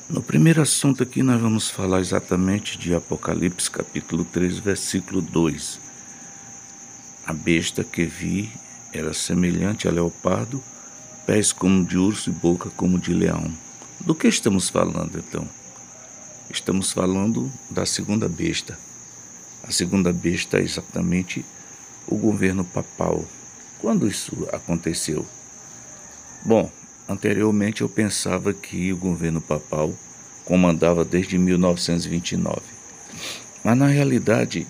No primeiro assunto aqui nós vamos falar exatamente de Apocalipse capítulo 3, versículo 2. A besta que vi era semelhante a leopardo, pés como de urso e boca como de leão. Do que estamos falando então? Estamos falando da segunda besta. A segunda besta é exatamente o governo papal. Quando isso aconteceu? Bom, anteriormente eu pensava que o governo papal comandava desde 1929. Mas na realidade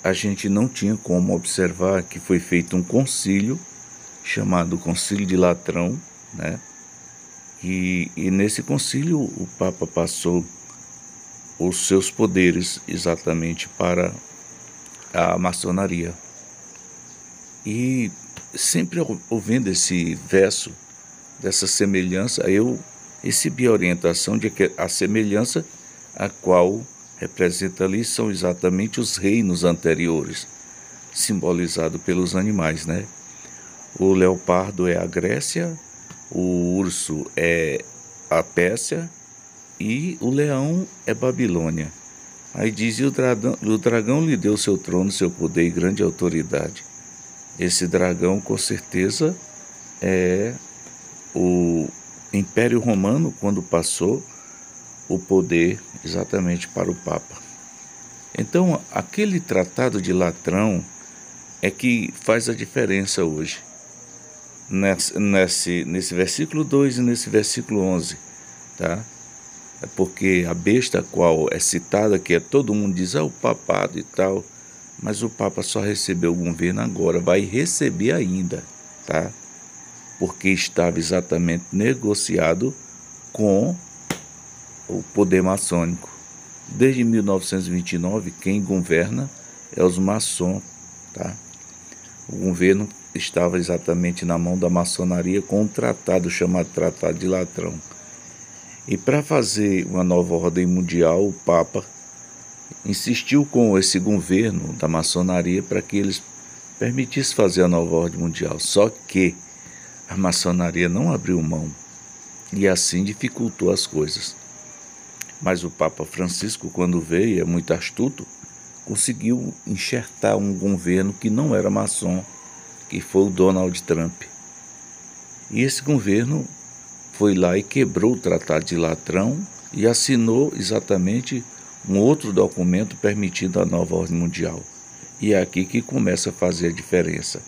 a gente não tinha como observar que foi feito um concílio chamado Concílio de Latrão, né? E nesse concílio o Papa passou os seus poderes exatamente para a maçonaria. E sempre ouvindo esse verso, dessa semelhança, eu recebi a orientação de que a semelhança a qual representa ali são exatamente os reinos anteriores, simbolizado pelos animais, né? O leopardo é a Grécia, o urso é a Pérsia e o leão é Babilônia. Aí diz: o dragão lhe deu seu trono, seu poder e grande autoridade. Esse dragão, com certeza, é o Império Romano, quando passou o poder exatamente para o Papa. Então, aquele tratado de Latrão é que faz a diferença hoje, nesse versículo 2 e nesse versículo 11, tá? É porque a besta qual é citada, que é todo mundo diz, o papado e tal, mas o Papa só recebeu o governo agora, vai receber ainda, tá? Porque estava exatamente negociado com o poder maçônico. Desde 1929, quem governa é os maçons, tá? O governo estava exatamente na mão da maçonaria com um tratado chamado Tratado de Latrão. E para fazer uma nova ordem mundial, o Papa insistiu com esse governo da maçonaria para que eles permitissem fazer a nova ordem mundial. Só que a maçonaria não abriu mão e assim dificultou as coisas. Mas o Papa Francisco, quando veio, é muito astuto, conseguiu enxertar um governo que não era maçom, que foi o Donald Trump. E esse governo foi lá e quebrou o Tratado de Latrão e assinou exatamente um outro documento permitindo a nova ordem mundial. E é aqui que começa a fazer a diferença,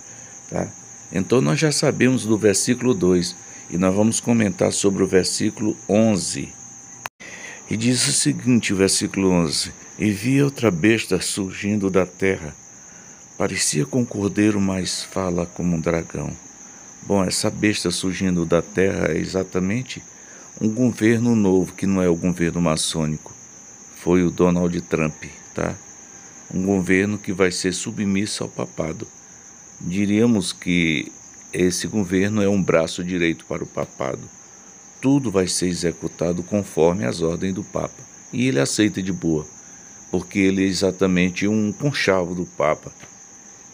tá? Então nós já sabemos do versículo 2 e nós vamos comentar sobre o versículo 11. E diz o seguinte, o versículo 11: E vi outra besta surgindo da terra, parecia com um cordeiro, mas fala como um dragão. Bom, essa besta surgindo da terra é exatamente um governo novo, que não é o governo maçônico. Foi o Donald Trump, tá? Um governo que vai ser submisso ao papado. Diríamos que esse governo é um braço direito para o papado. Tudo vai ser executado conforme as ordens do Papa. E ele aceita de boa, porque ele é exatamente um conchavo do Papa.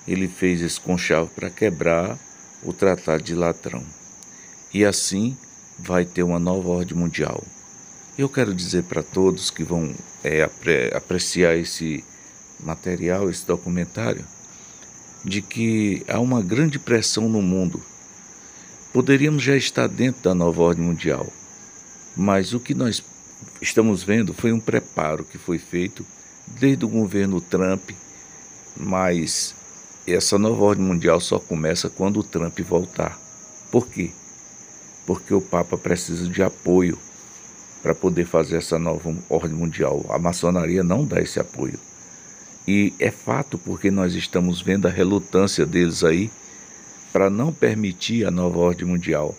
Ele fez esse conchavo para quebrar o Tratado de Latrão. E assim vai ter uma nova ordem mundial. Eu quero dizer para todos que vão apreciar esse material, esse documentário, de que há uma grande pressão no mundo. Poderíamos já estar dentro da nova ordem mundial, mas o que nós estamos vendo foi um preparo que foi feito desde o governo Trump, mas essa nova ordem mundial só começa quando o Trump voltar. Por quê? Porque o Papa precisa de apoio para poder fazer essa nova ordem mundial. A maçonaria não dá esse apoio. E é fato, porque nós estamos vendo a relutância deles aí para não permitir a nova ordem mundial.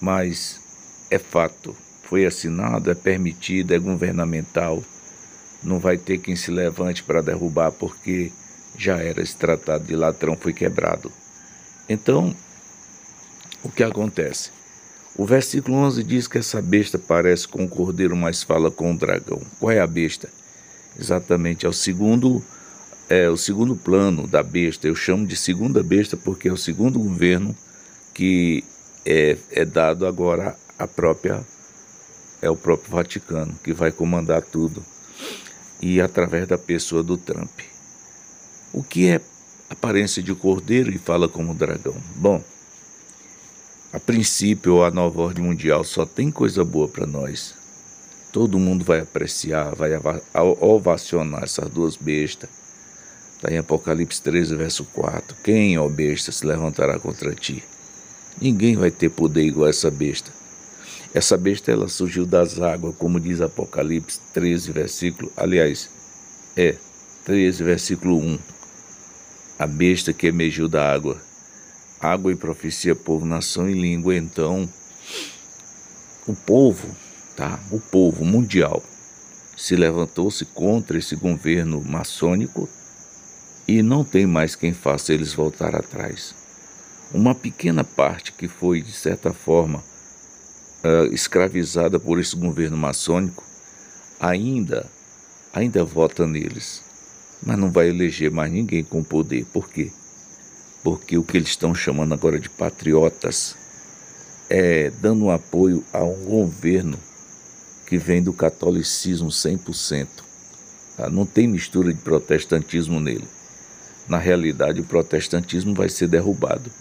Mas é fato, foi assinado, é permitido, é governamental. Não vai ter quem se levante para derrubar, porque já era, esse tratado de Latrão foi quebrado. Então, o que acontece? O versículo 11 diz que essa besta parece com um cordeiro, mas fala com um dragão. Qual é a besta? Exatamente, é o segundo plano da besta. Eu chamo de segunda besta porque é o segundo governo que é dado agora à própria é o próprio Vaticano, que vai comandar tudo, e através da pessoa do Trump. O que é aparência de cordeiro e fala como dragão? Bom, a princípio, a nova ordem mundial só tem coisa boa para nós. Todo mundo vai apreciar, vai ovacionar essas duas bestas. Está em Apocalipse 13, verso 4. Quem, ó besta, se levantará contra ti? Ninguém vai ter poder igual a essa besta. Essa besta, ela surgiu das águas, como diz Apocalipse 13, versículo... Aliás, 13, versículo 1. A besta que emergiu da água. Água e profecia, povo, nação e língua. Então, o povo mundial se levantou-se contra esse governo maçônico e não tem mais quem faça eles voltar atrás. Uma pequena parte que foi, de certa forma, escravizada por esse governo maçônico, ainda vota neles, mas não vai eleger mais ninguém com poder. Por quê? Porque o que eles estão chamando agora de patriotas é dando um apoio a um governo que vem do catolicismo 100%. Tá? Não tem mistura de protestantismo nele. Na realidade, o protestantismo vai ser derrubado.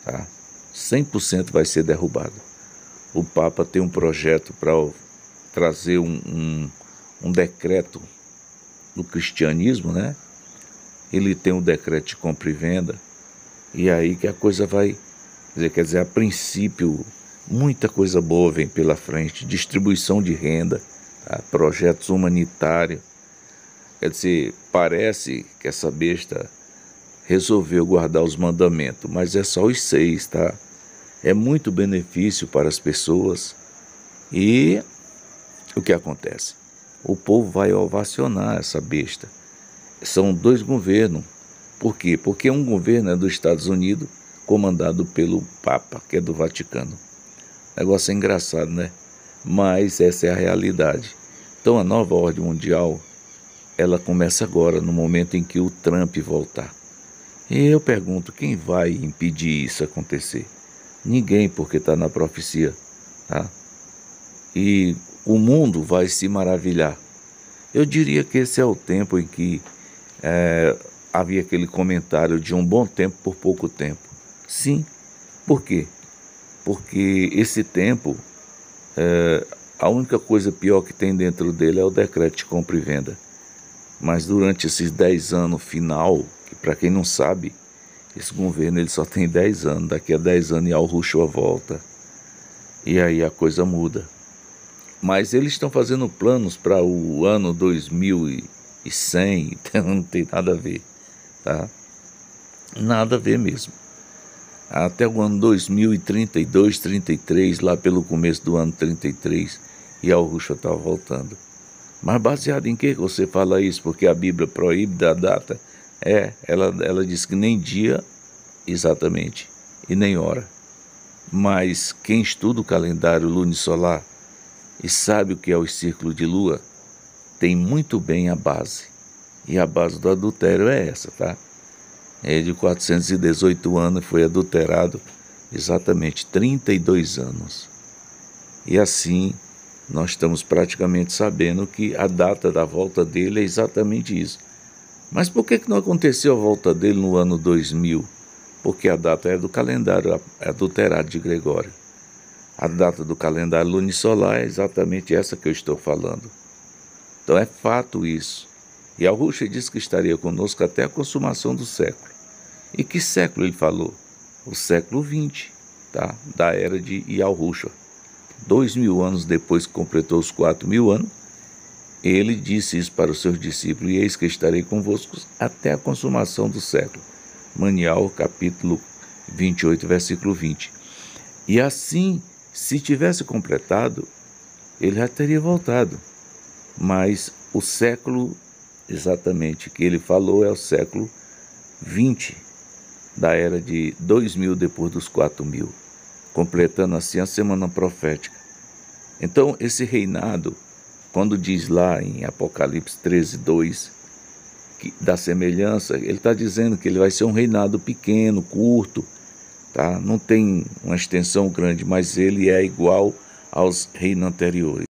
Tá? 100% vai ser derrubado. O Papa tem um projeto para trazer um decreto do cristianismo, né? Ele tem um decreto de compra e venda, e aí que a coisa vai... Quer dizer, a princípio, muita coisa boa vem pela frente. Distribuição de renda, tá? Projetos humanitários. Quer dizer, parece que essa besta resolveu guardar os mandamentos, mas é só os 6, tá? É muito benefício para as pessoas. E o que acontece? O povo vai ovacionar essa besta. São 2 governos. Por quê? Porque um governo é dos Estados Unidos, comandado pelo Papa, que é do Vaticano. O negócio é engraçado, né? Mas essa é a realidade. Então a nova ordem mundial, ela começa agora, no momento em que o Trump voltar. E eu pergunto, quem vai impedir isso acontecer? Ninguém, porque está na profecia. Tá? E o mundo vai se maravilhar. Eu diria que esse é o tempo em que havia aquele comentário de um bom tempo por pouco tempo. Sim. Por quê? Porque esse tempo, a única coisa pior que tem dentro dele é o decreto de compra e venda. Mas durante esses 10 anos final, que para quem não sabe, esse governo ele só tem 10 anos. Daqui a 10 anos Yahushua volta. E aí a coisa muda. Mas eles estão fazendo planos para o ano 2100, então não tem nada a ver. Tá? Nada a ver mesmo. Até o ano 2032, 33, lá pelo começo do ano 33, Yahushua está voltando. Mas baseado em que você fala isso? Porque a Bíblia proíbe da data. Ela diz que nem dia exatamente e nem hora. Mas quem estuda o calendário lunisolar e sabe o que é o círculo de lua, tem muito bem a base. E a base do adultério é essa, tá? É de 418 anos, foi adulterado exatamente 32 anos. E assim, nós estamos praticamente sabendo que a data da volta dele é exatamente isso. Mas por que não aconteceu a volta dele no ano 2000? Porque a data é do calendário adulterado de Gregório. A data do calendário lunisolar é exatamente essa que eu estou falando. Então é fato isso. E Yahushua disse que estaria conosco até a consumação do século. E que século ele falou? O século 20, tá? Da era de Yahushua. 2000 anos depois que completou os 4000 anos, ele disse isso para os seus discípulos: e eis que estarei convosco até a consumação do século. Manial, capítulo 28, versículo 20. E assim, se tivesse completado, ele já teria voltado. Mas o século exatamente que ele falou é o século 20, da era de 2000 depois dos 4000, completando assim a semana profética. Então esse reinado, quando diz lá em Apocalipse 13, 2, que, da semelhança, ele está dizendo que ele vai ser um reinado pequeno, curto, tá? Não tem uma extensão grande, mas ele é igual aos reinos anteriores.